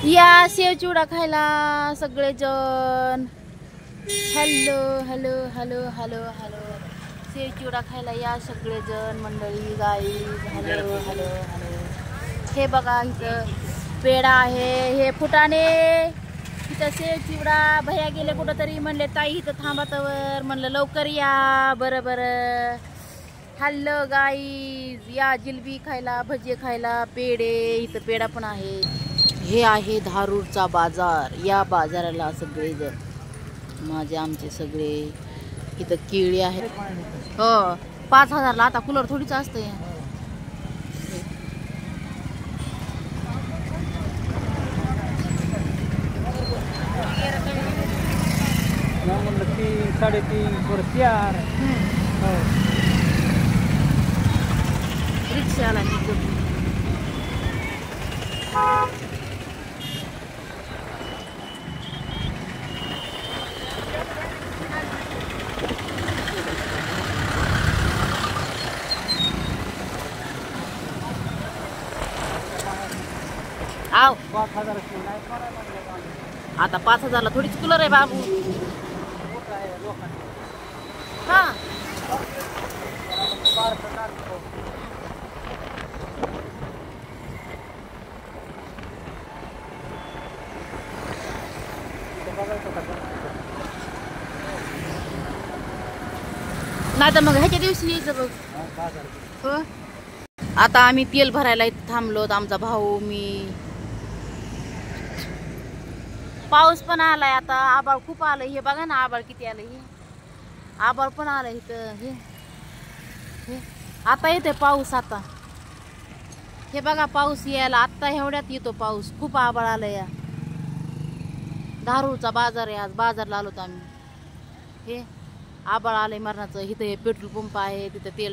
या सेव चिवडा खायला सगळेजण. Hello hello hello hello hello. सेव चिवडा खायला या सगळेजण मंडळी गाईज. Hello hello hello. हे बघा इथं पेढा आहे, हे फुटाणे, इथं सेव चिवडा. भैया गेले कुठं तरी, म्हणले ताई इथं थांबातवर, म्हणलं लवकर या. बरं बरं. हॅलो गाईज, या जिलबी खायला, भजी खायला, पेढे. इथं पेढा पण आहे. हे आहे धारूरचा बाजार. या बाजाराला सगळेजण माझे आमचे सगळे. इथं केळी आहेत. हो 5,000ला. आता कूलर थोडीच असतंय. म्हणलं 3, 3.5 बरं 4. रिक्षाला आव. 5,000 आता 5,000ला थोडीच कूलर आहे बाबू. हा नाही तर मग ह्याच्या दिवशी यायचं बघ. हो. आता आम्ही तेल भरायला इथं थांबलो. आमचा भाऊ, मी. पाऊस पण आलाय आता. आबाळ खूप आलंय. हे बघा ना आबाळ किती आलंय. हे आबाळ पण आलंय इथं. हे आता येते पाऊस. आता हे बघा पाऊस यायला आत्ता एवढ्यात येतो पाऊस. खूप आबाळ आलंय. या धारूरचा बाजार आहे. आज बाजारला आलोत आम्ही. हे आबाळ आलंय मरणाचं. इथं हे पेट्रोल पंप आहे, तिथं तेल